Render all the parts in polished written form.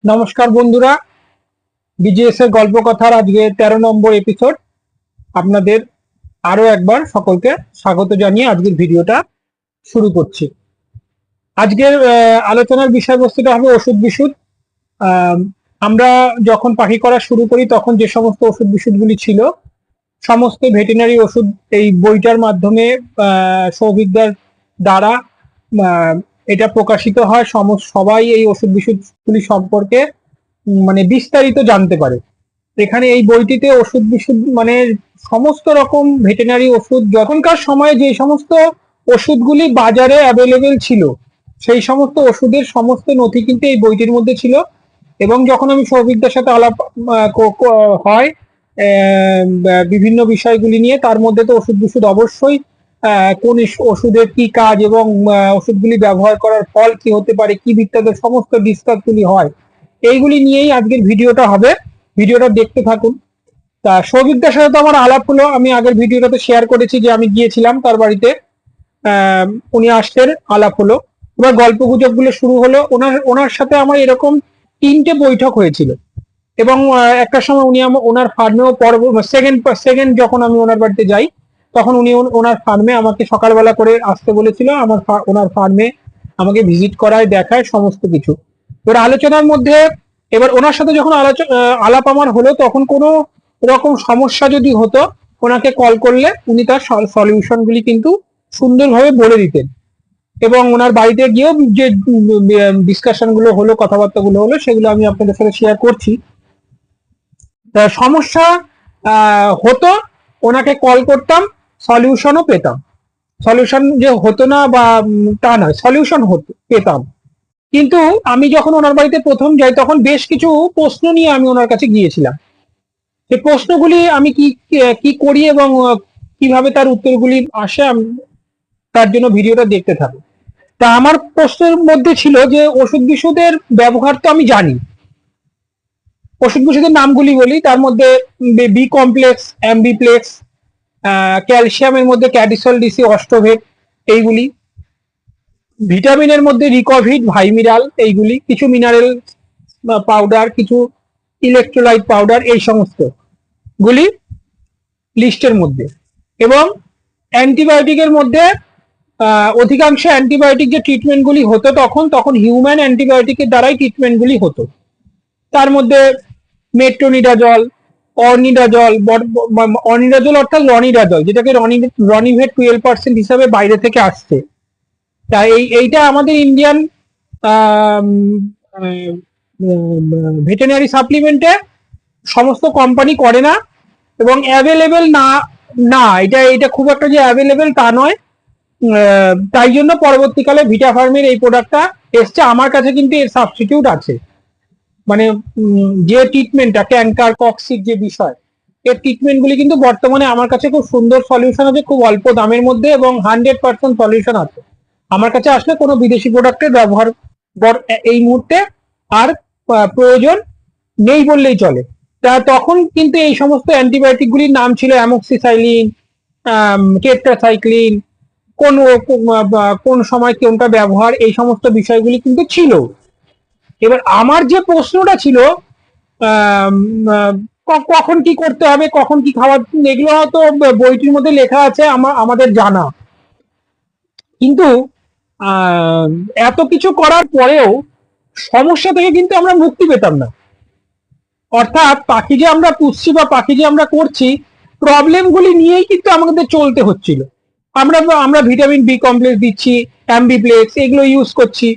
নমস্কার বন্ধুরা, বিজিএস এর গল্প কথার আজকে 13 নম্বর এপিসোড। আপনাদের আরো একবার সকলকে স্বাগত জানিয়ে আজকের ভিডিওটা শুরু করছি। আজকের আলোচনার বিষয়বস্তুটা হবে ওষুধ বিশুদ্ধ। আমরা যখন পাখি করা শুরু করি তখন যে সমস্ত ওষুধ বিশুদ্ধগুলি ছিল সমস্ত ভেটেরিনারি ওষুধ এই বইটার মাধ্যমে সৌভিকদার দ্বারা এটা প্রকাশিত হয়। সবাই এই ওষুধ বিশুদ্ধগুলি সম্পর্কে মানে বিস্তারিত জানতে পারে। এখানে এই বইটিতে ওষুধ বিশুদ্ধ মানে সমস্ত রকম ভেটেরিনারি ওষুধ যখনকার সময়ে যে সমস্ত ওষুধগুলি বাজারে অ্যাভেলেবেল ছিল সেই সমস্ত ওষুধের সমস্ত নথি কিন্তু এই বইটির মধ্যে ছিল। এবং যখন আমি সৌভিকদার সাথে আলাপ হয় বিভিন্ন বিষয়গুলি নিয়ে, তার মধ্যে তো ওষুধ বিশুদ্ধ অবশ্যই কোন ওষুধের কি কাজ এবং ওষুধগুলি ব্যবহার করার ফল কি হতে পারে, কি বিত্তাতে সমস্ত ডিসকাসগুলি হয়। এইগুলি নিয়েই আজকের ভিডিওটা হবে, ভিডিওটা দেখতে থাকুন। তা সৌভিকদার সাথে তো আমার আলাপ হলো, আমি আগের ভিডিওটাতে শেয়ার করেছি যে আমি গিয়েছিলাম তার বাড়িতে, উনি আসতেন, আলাপ হলো। এবার গল্প গুজব গুলো শুরু হলো। ওনার সাথে আমার এরকম 3টে বৈঠক হয়েছিল এবং একটা সময় উনি ওনার ফার্মেও সেকেন্ড যখন আমি ওনার বাড়িতে যাই তখন উনি ওনার ফার্মে আমাকে সকালবেলা করে আসতে বলেছিল, ওনার ফার্মে আমাকে ভিজিট করায়, দেখায় সমস্ত কিছু। এবার আলোচনার মধ্যে এবার ওনার সাথে যখন আলাপ আমার হলো তখন কোনো রকম সমস্যা যদি হতো ওনাকে কল করলে উনি তার সলিউশন গুলি কিন্তু সুন্দরভাবে বলে দিতেন। এবং ওনার বাড়িতে গিয়েও যে ডিসকাশন গুলো হলো, কথাবার্তা গুলো হলো, সেগুলো আমি আপনাদের সাথে শেয়ার করছি। সমস্যা হতো ওনাকে কল করতাম, সলিউশনও পেতাম। সলিউশন যে হতো না বা তা নয়, সলিউশন পেতাম। কিন্তু আমি যখন ওনার বাড়িতে প্রথম যাই তখন বেশ কিছু প্রশ্ন নিয়ে আমি ওনার কাছে গিয়েছিলাম। সেই প্রশ্নগুলি আমি কি কি করি এবং কিভাবে তার উত্তরগুলি আসে, তার জন্য ভিডিওটা দেখতে থাকো। তা আমার প্রশ্নের মধ্যে ছিল যে ওষুধ বিশুদ্ধের ব্যবহার তো আমি জানি, ওষুধ বিশুদ্ধের নামগুলি বলি। তার মধ্যে বি কমপ্লেক্স, অ্যাম্বিপ্লেক্স, ক্যালসিয়ামের মধ্যে ক্যাডিসল, ডিসি, অস্টোভেট, এইগুলি। ভিটামিনের মধ্যে রিকভিট, ভাইমিরাল, এইগুলি। কিছু মিনারেল পাউডার, কিছু ইলেকট্রোলাইট পাউডার, এই সমস্ত গুলি লিস্টের মধ্যে। এবং অ্যান্টিবায়োটিকের মধ্যে অধিকাংশ অ্যান্টিবায়োটিক যে ট্রিটমেন্টগুলি হতো তখন হিউম্যান অ্যান্টিবায়োটিকের দ্বারাই ট্রিটমেন্টগুলি হতো। তার মধ্যে মেট্রোনিডাজল, অর্নিডাজল অর্থাৎ রনিডাজল, যেটাকে রনিভেট 12% হিসাবে বাইরে থেকে আসছে। তাই এইটা আমাদের ইন্ডিয়ান ভেটেরিনারি সাপ্লিমেন্টে সমস্ত কোম্পানি করে না এবং অ্যাভেলেবেল না এটা খুব একটা যে অ্যাভেলেবেল তা নয়। তাই জন্য পরবর্তীকালে ভিটা ফার্মের এই প্রোডাক্টটা এসছে। আমার কাছে কিন্তু এর সাবস্টিটিউট আছে, মানে যে ট্রিটমেন্টটা ক্যাঙ্কার কক্সিক যে বিষয়, এর ট্রিটমেন্ট গুলি কিন্তু বর্তমানে আমার কাছে খুব সুন্দর সলিউশন আছে, খুব অল্প দামের মধ্যে, এবং 100% সলিউশন আছে। আমার কাছে আসলে কোনো বিদেশি প্রোডাক্টের ব্যবহার এই মুহূর্তে আর প্রয়োজন নেই বললেই চলে। তা তখন কিন্তু এই সমস্ত অ্যান্টিবায়োটিক গুলির নাম ছিল অ্যামোক্সিসাইলিন, টেট্রাসাইক্লিন, কোন সময় কোনটা ব্যবহার, এই সমস্ত বিষয়গুলি কিন্তু ছিল। এবার আমার যে প্রশ্নটা ছিল কখন কি করতে হবে, কখন কি খাওয়া, এগুলো হয়তো বইটির মধ্যে লেখা আছে, আমাদের জানা। কিন্তু এত কিছু করার পরেও সমস্যা থেকে কিন্তু আমরা মুক্তি পেতাম না। অর্থাৎ পাখি যে আমরা পুষছি বা পাখি যে আমরা করছি, প্রবলেমগুলি নিয়েই কিন্তু আমাদের চলতে হচ্ছিল। আমরা ভিটামিন বি কমপ্লেক্স দিচ্ছি, অ্যাম্বিপ্লেক্স, এগুলো ইউজ করছি,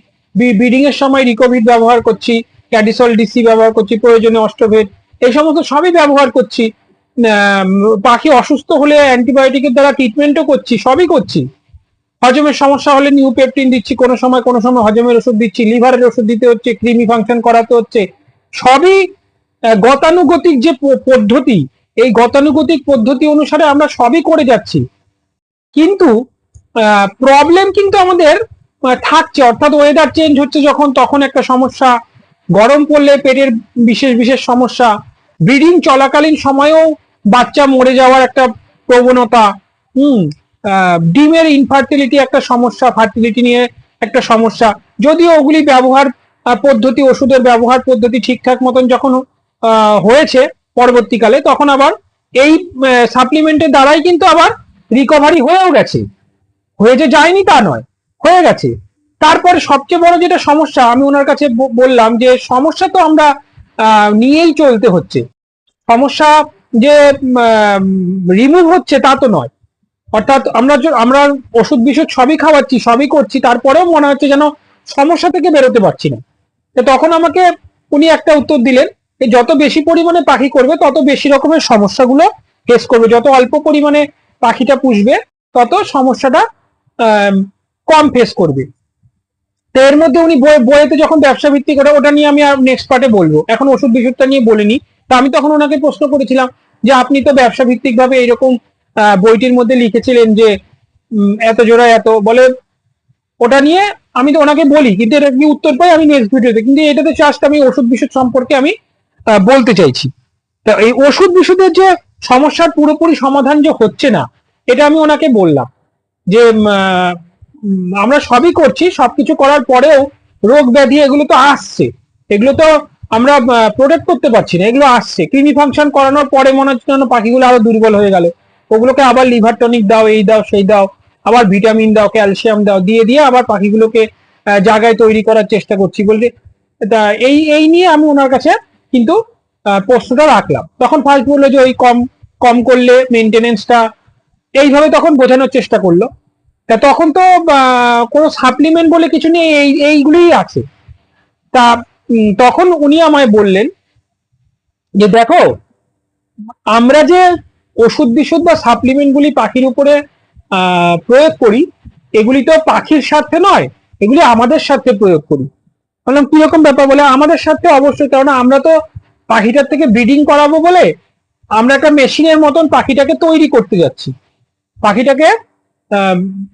ব্রিডিং এর সময় রিকভিট ব্যবহার করছি, ক্যাডিসল, ডিসি ব্যবহার করছি, প্রয়োজনে অস্টোভেট, এই সমস্ত সবই ব্যবহার করছি। পাখি অসুস্থ হলে অ্যান্টিবায়োটিকের দ্বারা ট্রিটমেন্টও করছি, সবই করছি। হজমের সমস্যা হলে নিউপেপটিন দিচ্ছি, কোনো সময় হজমের ওষুধ দিচ্ছি, লিভারের ওষুধ দিতে হচ্ছে, কৃমি ফাংশন করাতে হচ্ছে। সবই গতানুগতিক যে পদ্ধতি, এই গতানুগতিক পদ্ধতি অনুসারে আমরা সবই করে যাচ্ছি। কিন্তু প্রবলেম কিন্তু আমাদের থাকছে। অর্থাৎ ওয়েদার চেঞ্জ হচ্ছে যখন, তখন একটা সমস্যা, গরম পড়লে পেটের বিশেষ সমস্যা, ব্রিডিং চলাকালীন সময়েও বাচ্চা মরে যাওয়ার একটা প্রবণতা, ডিমের ইনফার্টিলিটি একটা সমস্যা, ফার্টিলিটি নিয়ে একটা সমস্যা। যদিও ওগুলি ব্যবহার পদ্ধতি, ওষুধের ব্যবহার পদ্ধতি ঠিকঠাক মতন যখন হয়েছে পরবর্তীকালে, তখন আবার এই সাপ্লিমেন্টের দ্বারাই কিন্তু আবার রিকভারি হয়েও গেছে। হয়ে যে যায়নি তা নয়, হয়ে গেছে। তারপরে সবচেয়ে বড় যেটা সমস্যা, আমি ওনার কাছে বললাম যে সমস্যা তো আমরা নিয়েই চলতে হচ্ছে, সমস্যা যে রিমুভ হচ্ছে তা তো নয়। অর্থাৎ আমরা ওষুধ বিষুধ সবই খাওয়াচ্ছি, সবই করছি, তারপরেও মনে হচ্ছে যেন সমস্যা থেকে বেরোতে পারছি না। তো তখন আমাকে উনি একটা উত্তর দিলেন, যত বেশি পরিমাণে পাখি করবে তত বেশি রকমের সমস্যাগুলো ফেস করবে, যত অল্প পরিমাণে পাখিটা পুষবে তত সমস্যাটা কম ফেস করবে। তো এর মধ্যে উনি বইয়েতে যখন ব্যবসা ভিত্তিক, ওটা নিয়ে আমি আর নেক্সট পার্টে বলবো, এখন ওষুধ বিষুধটা নিয়ে বলিনি। তো আমি তখন ওনাকে প্রশ্ন করেছিলাম যে আপনি তো ব্যবসা ভিত্তিক ভাবে এইরকম বইটির মধ্যে লিখেছিলেন যে এত জোড়া এত, বলে ওটা নিয়ে আমি তো ওনাকে বলি, কিন্তু এটা কি উত্তর পাই আমি নেক্সট ভিডিওতে, কিন্তু এটাতে জাস্ট আমি ওষুধ বিষুধ সম্পর্কে আমি বলতে চাইছি। তো এই ওষুধ বিষুধের যে সমস্যার পুরোপুরি সমাধান যে হচ্ছে না, এটা আমি ওনাকে বললাম যে আমরা সবই করছি, সবকিছু করার পরেও রোগ ব্যাধি এগুলো তো আসছে, এগুলো তো আমরা প্রোটেক্ট করতে পারছি না, এগুলো আসছে। কৃমি ফাংশন করানোর পরে মনে হচ্ছে যেন পাখিগুলো আরো দুর্বল হয়ে গেল, ওগুলোকে আবার লিভার টনিক দাও, এই দাও সেই দাও, আবার ভিটামিন দাও, ক্যালসিয়াম দাও, দিয়ে দিয়ে আবার পাখিগুলোকে জায়গায় তৈরি করার চেষ্টা করছি বলতে। তা এই নিয়ে আমি ওনার কাছে কিন্তু প্রশ্নটা রাখলাম। তখন ফার্স্ট বললো যে ওই কম কম করলে মেনটেনেন্সটা, এইভাবে তখন বোঝানোর চেষ্টা করলো। তা তখন তো কোনো সাপ্লিমেন্ট বলে কিছু নেই, এইগুলিই আছে। তা তখন উনি আমায় বললেন যে দেখো, আমরা যে ওষুধ বিষুধ বা সাপ্লিমেন্ট গুলি পাখির উপরে প্রয়োগ করি, এগুলি তো পাখির স্বার্থে নয়, এগুলি আমাদের স্বার্থে প্রয়োগ করি। বললাম কিরকম ব্যাপার? বলে আমাদের স্বার্থে অবশ্যই, কারণ আমরা তো পাখিটার থেকে ব্রিডিং করাবো বলে আমরা একটা মেশিনের মতন পাখিটাকে তৈরি করতে যাচ্ছি। পাখিটাকে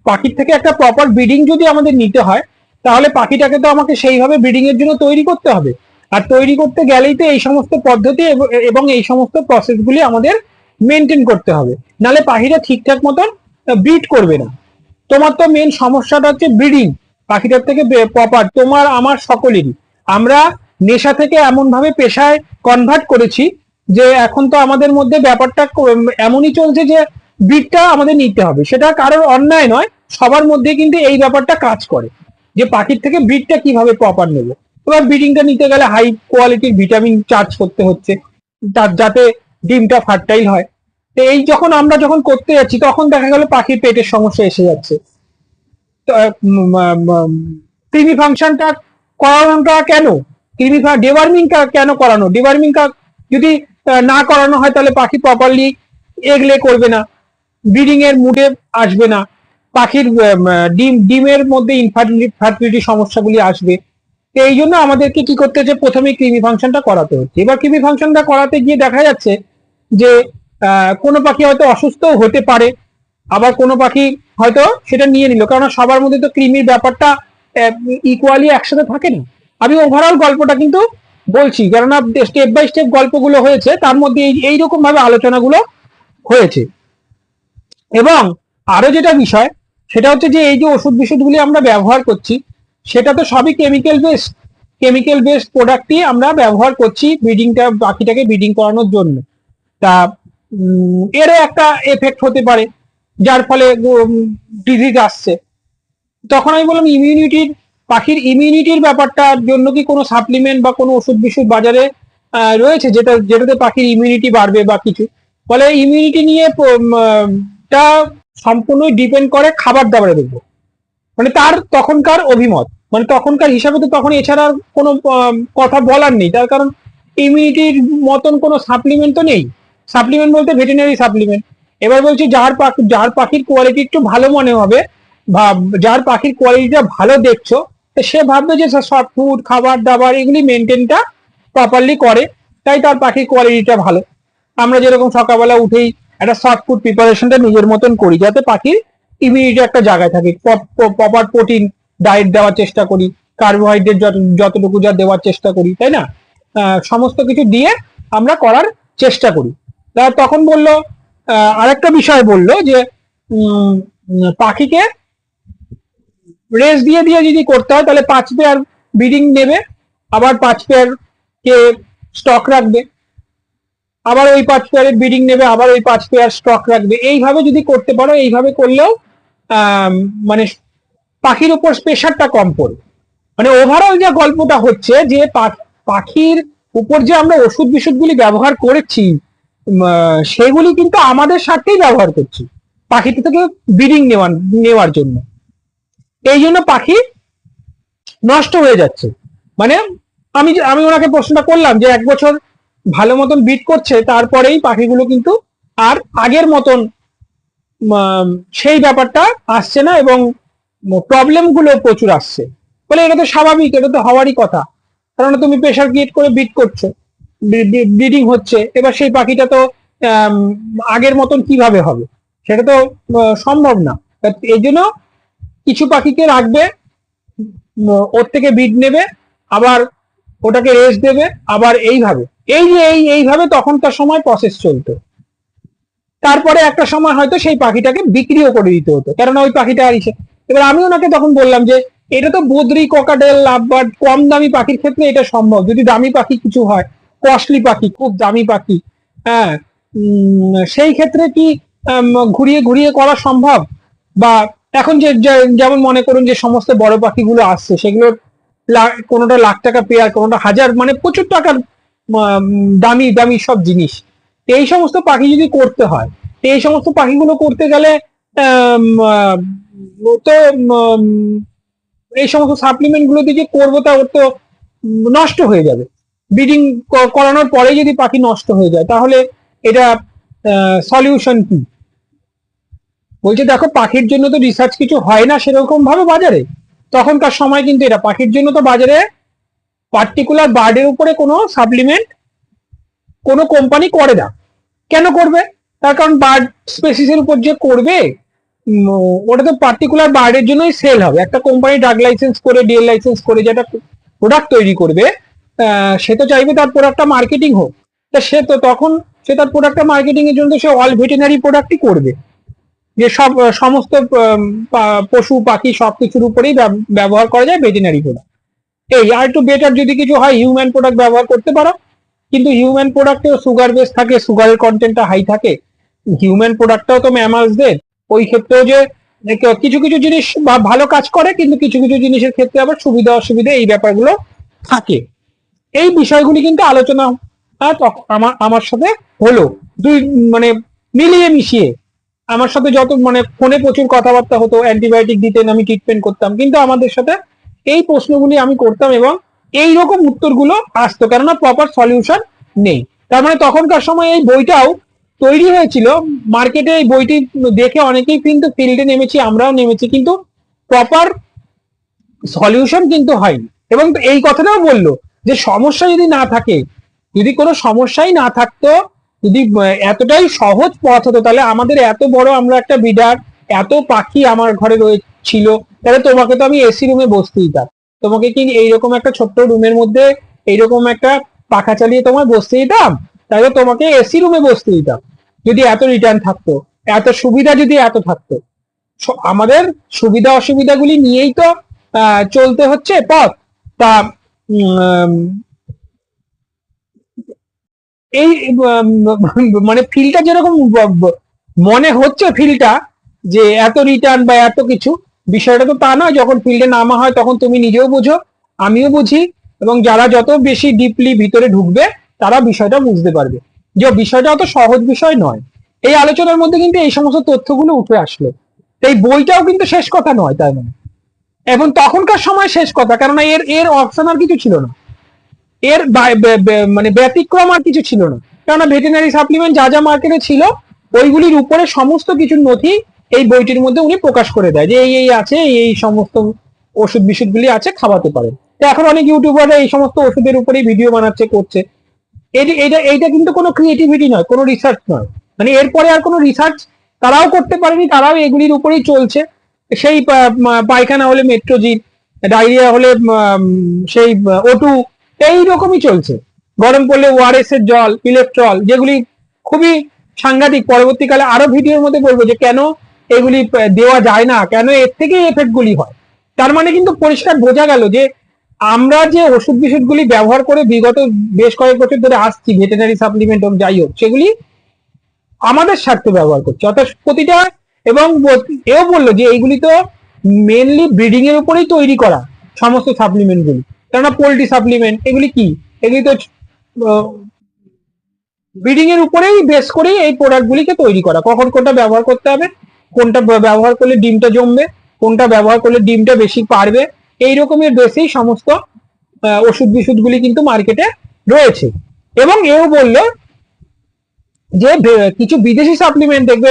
পাখির থেকে একটা প্রপার ব্রিডিং যদি আমাদের নিতে হয়, তাহলে পাখিটাকে তো আমাকে সেইভাবে ব্রিডিং এর জন্য তৈরি করতে হবে। আর তৈরি করতে গেলেই তো এই সমস্ত পদ্ধতি এবং এই সমস্ত প্রসেসগুলি আমাদের মেনটেন করতে হবে, নালে পাখিটা ঠিকঠাক মতন ব্রিড করবে না। তোমার তো মেন সমস্যাটা হচ্ছে ব্রিডিং, পাখিটার থেকে প্রপার তোমার আমার সকলেরই। আমরা নেশা থেকে এমন ভাবে পেশায় কনভার্ট করেছি যে এখন তো আমাদের মধ্যে ব্যাপারটা এমনই চলছে যে ব্রিডটা আমাদের নিতে হবে, সেটা কারোর অন্যায় নয়, সবার মধ্যে কিন্তু এই ব্যাপারটা কাজ করে যে পাখির থেকে ব্রিডটা কিভাবে প্রপার নেব। এবার ব্রিডিংটা নিতে গেলে হাই কোয়ালিটির ভিটামিন চার্জ করতে হচ্ছে যাতে ডিমটা ফার্টাইল হয়। তো এই আমরা যখন করতে যাচ্ছি, তখন দেখা গেল পাখির পেটের সমস্যা এসে যাচ্ছে। কৃমি ফাংশনটা করানোটা কেন, কৃমি ডেওয়ার্মিং কেন করানো, ডেওয়ার্মিং যদি না করানো হয় তাহলে পাখি প্রপারলি এগ লে করবে না, ব্রিডিং এর মুডে আসবে না, পাখির ডিমের মধ্যে ইনফার্টিলিটি সমস্যাগুলি আসবে। তো এই জন্য আমাদেরকে কি করতে হচ্ছে, প্রথমে কৃমি ফাংশনটা করাতে হচ্ছে। এবার কৃমি ফাংশনটা করাতে গিয়ে দেখা যাচ্ছে যে কোনো পাখি হয়তো অসুস্থ হতে পারে, আবার কোনো পাখি হয়তো সেটা নিয়ে নিল, কারণ সবার মধ্যে তো কৃমির ব্যাপারটা ইকুয়ালি একসাথে থাকে না। আমি ওভারঅল গল্পটা কিন্তু বলছি, কেননা স্টেপ বাই স্টেপ গল্পগুলো হয়েছে, তার মধ্যে এইরকম ভাবে আলোচনাগুলো হয়েছে। এবং আরো যেটা বিষয়, সেটা হচ্ছে যে এই যে ওষুধ বিষুধগুলি আমরা ব্যবহার করছি, সেটা তো সবই কেমিক্যাল বেসড প্রোডাক্টই আমরা ব্যবহার করছি ব্রিডিংটা, পাখিটাকে ব্রিডিং করানোর জন্য। তা এরও একটা এফেক্ট হতে পারে, যার ফলে ডিজিজ আসছে। তখন আমি বললাম পাখির ইমিউনিটির ব্যাপারটার জন্য কি কোনো সাপ্লিমেন্ট বা কোনো ওষুধ বিষুধ বাজারে রয়েছে যেটাতে পাখির ইমিউনিটি বাড়বে বা কিছু? বলে ইমিউনিটি নিয়ে টা সম্পূর্ণই ডিপেন্ড করে খাবার দাবারের উপর। মানে তার তখনকার অভিমত, মানে তখনকার হিসাবে তো তখন এছাড়া কোনো কথা বলার নেই, তার কারণ ইমিউনিটির মতন কোনো সাপ্লিমেন্ট তো নেই। সাপ্লিমেন্ট বলতে ভেটেরিনারি সাপ্লিমেন্ট। এবার বলছি যার পাখির কোয়ালিটি একটু ভালো মনে হবে, বা যার পাখির কোয়ালিটিটা ভালো দেখছো, তো সে ভাববে যে সফট ফুড খাবার দাবার এগুলি মেনটেনটা প্রপারলি করে, তাই তার পাখির কোয়ালিটিটা ভালো। আমরা যেরকম সকালবেলা উঠেই একটা সফট ফুড প্রিপারেশনটা নিজের মতন করি, যাতে পাখির ইমিউনিটি একটা জায়গায় থাকে, প্রপার প্রোটিন ডায়েট দেওয়ার চেষ্টা করি, কার্বোহাইড্রেট যতটুকু যা দেওয়ার চেষ্টা করি, তাই না? সমস্ত কিছু দিয়ে আমরা করার চেষ্টা করি। তখন বললো আরেকটা বিষয় বললো যে পাখিকে রেস্ট দিয়ে দিয়ে যদি করতে হয় তাহলে পাঁচবে আর ব্রিডিং নেবে, আবার 5 পেয়ার কে স্টক রাখবে, আবার ওই 5 পেয়ারের ব্রিডিং নেবে, আবার ওই 5 পেয়ার স্টক রাখবে। এইভাবে যদি করতে পারো, এইভাবে করলেও মানে পাখির উপর প্রেশারটা কম পড়বে। মানে ওভারঅল যে গল্পটা হচ্ছে যে পাখির উপর যে আমরা ওষুধ বিষুধগুলি ব্যবহার করেছি, সেগুলি কিন্তু আমাদের স্বার্থেই ব্যবহার করছি, পাখিটা থেকে ব্রিডিং নেওয়ার জন্য। এই জন্য পাখি নষ্ট হয়ে যাচ্ছে। মানে আমি ওনাকে প্রশ্নটা করলাম যে 1 বছর ভালো মতন বিট করছে, তারপরেই পাখিগুলো কিন্তু আর আগের মতন সেই ব্যাপারটা আসছে না, এবং প্রবলেম গুলো প্রচুর আসছে। বলে এটা তো স্বাভাবিক, এটা তো হওয়ারই কথা, কারণ তুমি প্রেশার ক্রিয়েট করে বিট করছো, ব্রিডিং হচ্ছে, এবার সেই পাখিটা তো আগের মতন কিভাবে হবে, সেটা তো সম্ভব না। এই জন্য কিছু পাখিকে রাখবে, ওর থেকে বিট নেবে, আবার ওটাকে রেস্ট দেবে, আবার এইভাবে এইভাবে তখনকার সময় প্রসেস চলতো। তারপরে একটা সময় হয়তো সেই পাখিটাকে বিক্রিও করে দিতে হতো, কেননা ওই পাখিটা আর এসে। এবার আমি ওনাকে তখন বললাম যে এটা তো বদ্রি, ককাটেল, লাভবার্ড, কম দামি পাখির ক্ষেত্রে এটা সম্ভব। যদি দামি পাখি কিছু হয়, কস্টলি পাখি, খুব দামি পাখি, হ্যাঁ, সেই ক্ষেত্রে কি ঘুরিয়ে ঘুরিয়ে করা সম্ভব? বা এখন যেমন মনে করুন যে সমস্ত বড় পাখিগুলো আসছে, সেগুলোর কোনোটা লাখ টাকা পেয়ার, কোনোটা হাজার, মানে প্রচুর টাকার দামি দামি সব জিনিস। এই সমস্ত পাখি যদি করতে হয়, এই সমস্ত পাখিগুলো করতে গেলে তো এই সমস্ত সাপ্লিমেন্ট গুলো দিয়ে যে করবো, তা ওর তো নষ্ট হয়ে যাবে। ব্রিডিং করানোর পরে যদি পাখি নষ্ট হয়ে যায়, তাহলে এটা সলিউশন কি? বলছে দেখো, পাখির জন্য তো রিসার্চ কিছু হয় না সেরকম ভাবে বাজারে। তখনকার সময় কিন্তু এটা পাখির জন্য তো বাজারে পার্টিকুলার বার্ডের উপরে কোনো সাপ্লিমেন্ট কোনো কোম্পানি করে না। কেন করবে? তার কারণ বার্ড স্পেসিসের উপর যে করবে, ওটা তো পার্টিকুলার বার্ডের জন্যই সেল হবে। একটা কোম্পানি ড্রাগ লাইসেন্স করে, ডিএল লাইসেন্স করে যেটা প্রোডাক্ট তৈরি করবে, সে তো চাইবে তার প্রোডাক্টটা মার্কেটিং হোক। তা সে তো তখন সে তার প্রোডাক্টটা মার্কেটিং এর জন্য সে অল ভেটেরিনারি প্রোডাক্টই করবে, যে সমস্ত পশু পাখি সবকিছুর উপরেই ব্যবহার করা যায় ভেটেরিনারি প্রোডাক্ট। এই আর একটু বেটার যদি কিছু হয়, হিউম্যান প্রোডাক্ট ব্যবহার করতে পারো, কিন্তু হিউম্যান প্রোডাক্টেও সুগার বেস থাকে, সুগারের কন্টেন্টটা হাই থাকে। হিউম্যান প্রোডাক্টটাও তো ম্যামালসদের, ওই ক্ষেত্রেও যে কিছু কিছু জিনিস ভালো কাজ করে, কিন্তু কিছু কিছু জিনিসের ক্ষেত্রে আবার সুবিধা অসুবিধা এই ব্যাপারগুলো থাকে। এই বিষয়গুলি কিন্তু আলোচনা আমার সাথে হলো, দুই মানে মিলিয়ে মিশিয়ে। আমার সাথে যত মানে ফোনে প্রচুর কথাবার্তা হতো, অ্যান্টিবায়োটিক দিতেন, আমি ট্রিটমেন্ট করতাম, কিন্তু আমাদের সাথে এই প্রশ্নগুলি আমি করতাম এবং এইরকম উত্তরগুলো আসতো, কেননা প্রপার সলিউশন নেই। তার মানে তখনকার সময় এই বইটাও তৈরি হয়েছিল, মার্কেটে এই বইটি দেখে অনেকেই কিন্তু ফিল্ডে নেমেছি, আমরাও নেমেছি, কিন্তু প্রপার সলিউশন কিন্তু হয়নি। এবং এই কথাটাও বললো যে সমস্যা যদি না থাকে, যদি কোনো সমস্যাই না থাকতো, যদি এতটাই সহজ পথ হতো, তাহলে আমাদের এত বড় আমরা একটা বিডার, এত পাখি আমার ঘরে ছিল, তাহলে তোমাকে তো আমি এসি রুমে বসতে দিতাম। তোমাকে কি এইরকম একটা ছোট্ট রুমের মধ্যে এইরকম একটা পাখা চালিয়ে তোমায় বসতে দিতাম? তাহলে তোমাকে এসি রুমে বসতে দিতাম, যদি এত রিটার্ন থাকতো, এত সুবিধা যদি এত থাকতো। আমাদের সুবিধা অসুবিধাগুলি নিয়েই তো চলতে হচ্ছে পথ। তা এই মানে ফিলটা যেরকম মনে হচ্ছে, ফিলটা যে এত রিটার্ন বা এত কিছু, বিষয়টা তো তা নয়। যখন ফিল্ডে নামা হয় তখন তুমি নিজেও বুঝো, আমিও বুঝি, এবং যারা যত বেশি ডিপলি ভিতরে ঢুকবে তারা বিষয়টা বুঝতে পারবে যে বিষয়টা অত সহজ বিষয় নয়। এই আলোচনার মধ্যে কিন্তু এই সমস্ত তথ্যগুলো উঠে আসলো। এই বইটাও কিন্তু শেষ কথা নয় তার মানে, এবং তখনকার সময় শেষ কথা, কেননা এর এর অপশন আর কিছু ছিল না, এর মানে ব্যতিক্রম আর কিছু ছিল না। কেননা ভেটেরিনারি সাপ্লিমেন্ট যা যা মার্কেটে ছিল, ওইগুলির উপরে সমস্ত কিছুর নথি এই বইটির মধ্যে উনি প্রকাশ করে দেয়, যে এই আছে, এই সমস্ত ওষুধ বিশুদ্ধগুলি আছে, খাওয়াতে পারেন। তো এখন অনেক ইউটিউবাররা এই সমস্ত ওষুধের উপরেই ভিডিও বানাচ্ছে, করছে। এইটা কিন্তু কোনো ক্রিয়েটিভিটি নয়, কোনো রিসার্চ নয়। মানে এরপরে আর কোনো রিসার্চ তারাও করতে পারেনি, তারাও এগুলির উপরেই চলছে। সেই পায়খানা হলে মেট্রোজিন, ডায়রিয়া হলে সেই ওটু, এইরকমই চলছে। গরম পড়লে ওআরএস এর জল, ইলেকট্রল, যেগুলি খুবই সাংঘাতিক। পরবর্তীকালে আরো ভিডিওর মধ্যে বলবো যে কেন এগুলি দেওয়া যায় না, কেন এর থেকে এফেক্ট গুলি হয়। তার মানে কিন্তু পরিষ্কার বোঝা গেল যে আমরা যে ওষুধ বিষুধগুলি ব্যবহার করে বিগত বেশ কয়েক বছর ধরে আসছি, ভেটেনারি সাপ্লিমেন্ট হোক যাই হোক, সেগুলি আমাদের স্বার্থে ব্যবহার করছে অর্থাৎ প্রতিটা। এবং এও বললো যে এইগুলি তো মেনলি ব্রিডিং এর উপরেই তৈরি করা সমস্ত সাপ্লিমেন্ট গুলি, কেননা পোল্ট্রি সাপ্লিমেন্ট এগুলি কি, এগুলি তো ব্রিডিং এর উপরেই বেস করেই এই প্রোডাক্ট গুলিকে তৈরি করা। কখন কোনটা ব্যবহার করতে হবে, কোনটা ব্যবহার করলে ডিমটা জমবে, কোনটা ব্যবহার করলে ডিমটা বেশি পারবে, এই রকমের বেসেই সমস্ত ওষুধ বিশুধ গুলি কিন্তু মার্কেটে রয়েছে। এবং এও বললো যে কিছু বিদেশি সাপ্লিমেন্ট দেখবে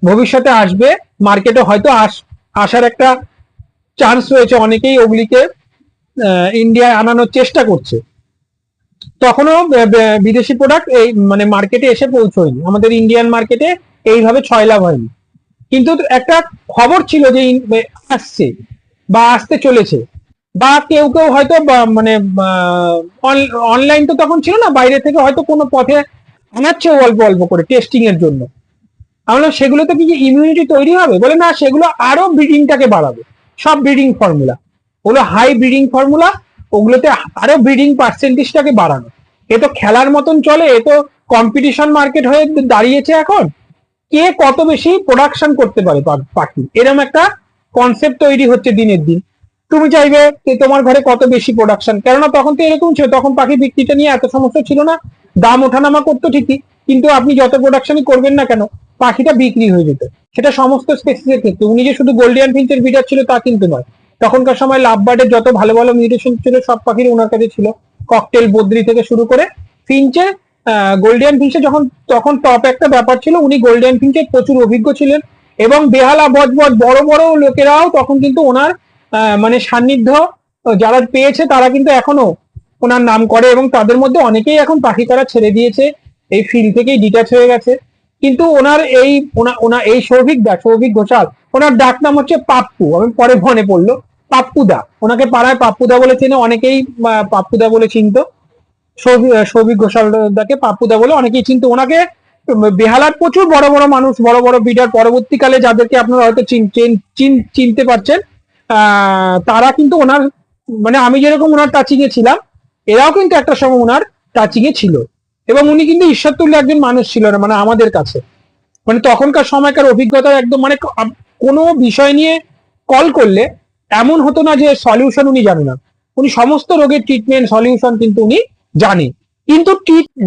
ভবিষ্যতে আসবে মার্কেটে, হয়তো আসার একটা চান্স রয়েছে, অনেকেই ওগুলিকে ইন্ডিয়ায় আনানোর চেষ্টা করছে। তখনও বিদেশি প্রোডাক্ট এই মানে মার্কেটে এসে পৌঁছয়নি, আমাদের ইন্ডিয়ান মার্কেটে এইভাবে ছয় লাভ হয়নি। কিন্তু একটা খবর ছিল যে আসছে বা আসতে চলেছে, বা কেউ কেউ হয়তো মানে অনলাইন তো তখন ছিল না, বাইরে থেকে হয়তো কোনো পথে আনাচ্ছে অল্প অল্প করে টেস্টিং এর জন্য। আমরা সেগুলোতে কি ইমিউনিটি তৈরি হবে, বলে না সেগুলো আরো ব্রিডিংটাকে বাড়াবে। সব ব্রিডিং ফর্মুলা, ওগুলো হাই ব্রিডিং ফর্মুলা, ওগুলোতে আরো ব্রিডিং পার্সেন্টেজটাকে বাড়ানো। এ তো খেলার মতন চলে, এ তো কম্পিটিশন মার্কেট হয়ে দাঁড়িয়েছে এখন, কে কত বেশি প্রোডাকশন করতে পারে পাখি, এরকম একটা কনসেপ্ট তৈরি হচ্ছে দিনের দিন। তুমি চাইবে তোমার ঘরে কত বেশি প্রোডাকশন, কেননা তখন তো এরকম ছিল, তখন পাখি বিক্রিটা নিয়ে এত সমস্যা ছিল না, দাম ওঠানামা করতো ঠিকই, কিন্তু আপনি যত প্রোডাকশনই করবেন না কেন পাখিটা বিক্রি হয়ে যেত। সেটা সমস্ত স্পেসিসের ক্ষেত্রে, উনি যে শুধু গোল্ডিয়ান ফিঞ্চের বিডার ছিল তা কিন্তু নয়, তখনকার সময় লাভ বার্ডের যত ভালো ভালো মিউটেশন ছিল সব পাখির ওনার কাছে ছিল, ককটেল বদ্রি থেকে শুরু করে ফিঞ্চে, গোল্ডিয়ান ফিঞ্চে যখন তখন টপ একটা ব্যাপার ছিল, উনি গোল্ডিয়ান ফিঞ্চের প্রচুর অভিজ্ঞ ছিলেন। এবং বেহালা বজবজ বড় বড় লোকেরাও তখন কিন্তু ওনার মানে সান্নিধ্য যারা পেয়েছে তারা কিন্তু এখনো ওনার নাম করে, এবং তাদের মধ্যে অনেকেই এখন পাখি করা ছেড়ে দিয়েছে, এই ফিল্ড থেকেই ডিটাচ হয়ে গেছে। কিন্তু ওনার এই ওনার এই সৌভিক ঘোষাল, ওনার ডাক নাম হচ্ছে পাপ্পু, আমি পরে মনে পড়লো, পাপ্পুদা, ওনাকে পাড়ায় পাপ্পুদা বলে চেনে অনেকেই, পাপ্পুদা বলে চিনতো। সৌভিক ঘোষাল দাকে পাপ্পুদা বলে অনেকেই চিনতো ওনাকে। বেহালার প্রচুর বড় বড় মানুষ, বড় বড় বিডার পরবর্তীকালে যাদেরকে আপনারা হয়তো চিনতে পারছেন, তারা কিন্তু ওনার মানে আমি যেরকম ওনার টাচিং এ ছিলাম, এরাও কিন্তু একটা সময় ওনার টাচিং এ ছিল। এবং উনি কিন্তু ঈশ্বরতুল্য একজন মানুষ ছিল না মানে আমাদের কাছে, মানে তখনকার সময়কার অভিজ্ঞতা একদম, মানে কোনো বিষয় নিয়ে কল করলে এমন হতো না যে সলিউশন উনি জানে না, উনি সমস্ত রোগের ট্রিটমেন্ট সলিউশন কিন্তু উনি জানে। কিন্তু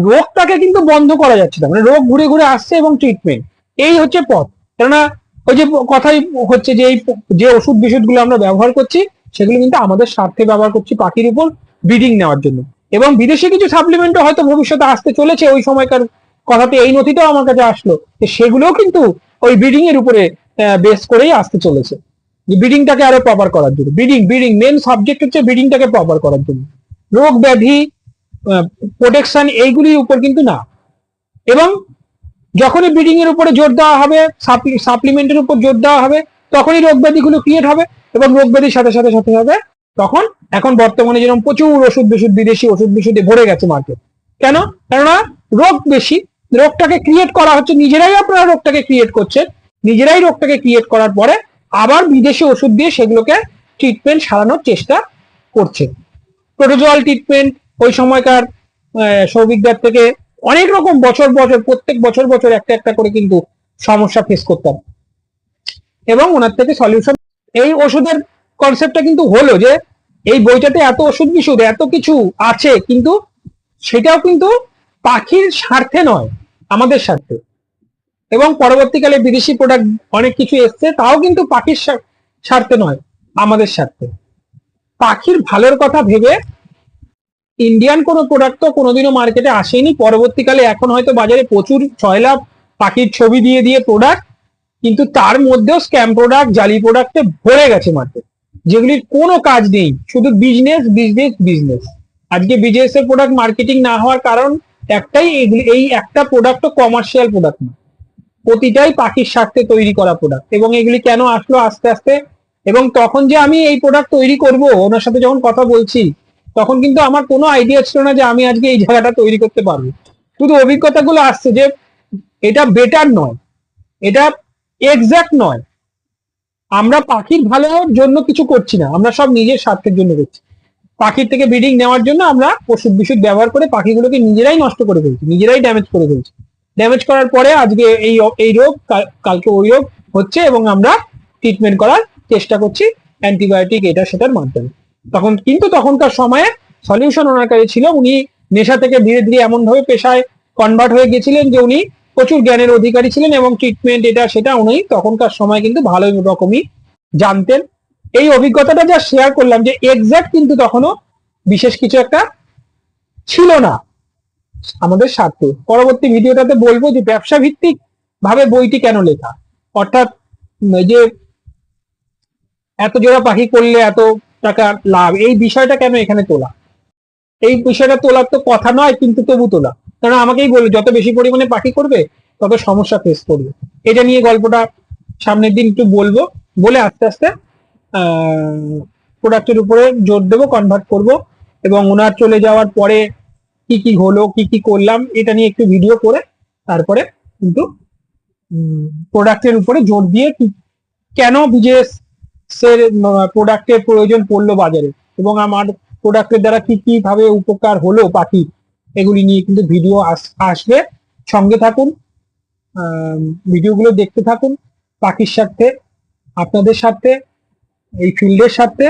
রোগটাকে কিন্তু বন্ধ করা যাচ্ছে না, মানে রোগ ঘুরে ঘুরে আসছে এবং ট্রিটমেন্ট এই হচ্ছে পথ। কেননা ওই যে কথাই হচ্ছে যে এই যে ওষুধ বিশুধ গুলো আমরা ব্যবহার করছি সেগুলো কিন্তু আমাদের স্বার্থে ব্যবহার করছি পাখির উপর ব্রিডিং নেওয়ার জন্য। এবং বিদেশি কিছু সাপ্লিমেন্টও হয়তো ভবিষ্যতে আসতে চলেছে, ওই সময়কার কথাতে এই নথিটাও আমার কাছে আসলো, সেগুলোও কিন্তু ওই ব্রিডিং এর উপরে বেস করেই আসতে চলেছে, যে ব্রিডিংটাকে আরো প্রপার করার জন্য। ব্রিডিং মেন সাবজেক্ট হচ্ছে ব্রিডিংটাকে প্রপার করার জন্য, রোগ ব্যাধি প্রোটেকশন এইগুলির উপর কিন্তু না। এবং যখনই ব্রিডিং এর উপরে জোর দেওয়া হবে, সাপ্লিমেন্টের উপর জোর দেওয়া হবে, তখনই রোগ ব্যাধিগুলো ক্রিয়েট হবে, এবং রোগ ব্যাধির সাথে সাথে সাথে হবে তখন এখন বর্তমানে যেরকম প্রচুর ওষুধ বিশুধ বিদেশি ওষুধ বিশুধে ভরে গেছে মার্কেট। কেননা রোগ বেশি, রোগটাকে ক্রিয়েট করা হচ্ছে, নিজেরাই আপনারা রোগটাকে ক্রিয়েট করছেন, নিজেরাই রোগটাকে ক্রিয়েট করার পরে আবার বিদেশি ওষুধ দিয়ে সেগুলোকে ট্রিটমেন্ট সারানোর চেষ্টা করছে। প্রোটোজোয়াল ট্রিটমেন্ট ওই সময়কার সৌভিকদার থেকে অনেক রকম বছর বছর প্রত্যেক বছর বছর একটা একটা করে কিন্তু সমস্যা ফেস করতাম, এবং ওনার থেকে সলিউশন। এই ওষুধের কনসেপ্টটা কিন্তু হলো যে এই বইটাতে এত ওষুধ বিশুধ এত কিছু আছে, কিন্তু সেটাও কিন্তু পাখির স্বার্থে নয়, আমাদের স্বার্থে। এবং পরবর্তীকালে বিদেশি প্রোডাক্ট অনেক কিছু এসছে, তাও কিন্তু পাখির স্বার্থে নয়, আমাদের স্বার্থে। পাখির ভালোর কথা ভেবে ইন্ডিয়ান কোনো প্রোডাক্ট তো কোনোদিনও মার্কেটে আসেনি। পরবর্তীকালে এখন হয়তো বাজারে প্রচুর 6 লাখ পাখির ছবি দিয়ে দিয়ে প্রোডাক্ট, কিন্তু তার মধ্যেও স্ক্যাম প্রোডাক্ট জালি প্রোডাক্টে ভরে গেছে মার্কেট, যেগুলির কোনো কাজ নেই, শুধু বিজনেস বিজনেস বিজনেস। আজকে বিজনেস এর প্রোডাক্ট মার্কেটিং না হওয়ার কারণ একটাই, এই একটা প্রোডাক্ট তো কমার্শিয়াল প্রোডাক্ট না, প্রতিটাই পাখির স্বার্থে তৈরি করা প্রোডাক্ট। এবং এগুলি কেন আসলো আস্তে আস্তে, এবং তখন যে আমি এই প্রোডাক্ট তৈরি করব ওনার সাথে যখন কথা বলছি তখন কিন্তু আমার কোনো আইডিয়া ছিল না যে আমি আজকে এই জায়গাটা তৈরি করতে পারবো। শুধু অভিজ্ঞতাগুলো আসছে যে এটা বেটার নয়, এটা এক্সাক্ট নয়, আমরা পাখির ভালোর জন্য কিছু করছি না, আমরা সব নিজের স্বার্থের জন্য করছি। পাখির থেকে ব্রিডিং নেওয়ার জন্য আমরা ওষুধ বিষুধ ব্যবহার করে পাখিগুলোকে নিজেরাই নষ্ট করে ফেলছি, নিজেরাই ড্যামেজ করে ফেলছি। ড্যামেজ করার পরে আজকে এই রোগ, কালকে ওই রোগ হচ্ছে, এবং আমরা ট্রিটমেন্ট করার চেষ্টা করছি অ্যান্টিবায়োটিক এটা সেটার মাধ্যমে। তখনকার সময়ে সলিউশন ওনার কাছে ছিল। উনি নেশা থেকে ধীরে ধীরে এমন ভাবে পেশায় কনভার্ট হয়ে গেছিলেন যে উনি প্রচুর জ্ঞানের অধিকারী ছিলেন, এবং ট্রিটমেন্ট এটা সেটা উনি তখনকার সময় কিন্তু ভালো রকমই জানতেন। এই অভিজ্ঞতাটা যা শেয়ার করলাম, যে এক্সাক্ট কিন্তু তখনও বিশেষ কিছু একটা ছিল না আমাদের স্বার্থে। পরবর্তী ভিডিওটাতে বলবো যে ব্যবসা ভিত্তিক ভাবে বইটি কেন লেখা, অর্থাৎ যে এত জোড়া পাখি করলে এত টাকা লাভ, এই বিষয়টা কেন এখানে তোলা। এই বিষয়টা তোলার তো কথা নয়, কিন্তু তবু তোলা, কারণ আমাকেই বলে যত বেশি পরিমাণে পাখি করবে তত সমস্যা ফেস করবে। এটা নিয়ে গল্পটা সামনের দিন একটু বলবো, বলে আস্তে আস্তে প্রোডাক্টের উপরে জোর দেবো, কনভার্ট করব, এবং ওনার চলে যাওয়ার পরে কি কি হলো, কি কি করলাম, এটা নিয়ে একটু ভিডিও করে তারপরে কিন্তু প্রোডাক্টের উপরে জোর দিয়ে কেন বিজেএস এর প্রোডাক্টের প্রয়োজন পড়লো বাজারে, এবং আমার প্রোডাক্টের দ্বারা কি কি ভাবে উপকার হলো পাখি, এগুলি নিয়ে কিন্তু ভিডিও আসবে। সঙ্গে থাকুন, ভিডিওগুলো দেখতে থাকুন। পাখির স্বার্থে, আপনাদের স্বার্থে, এই ফিল্ডের স্বার্থে।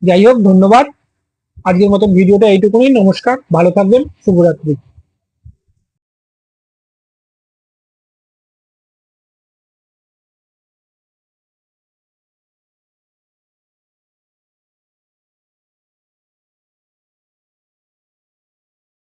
যাই হোক, ধন্যবাদ। আজকের মতন ভিডিওটা এইটুকুই। নমস্কার, ভালো থাকবেন, শুভরাত্রি।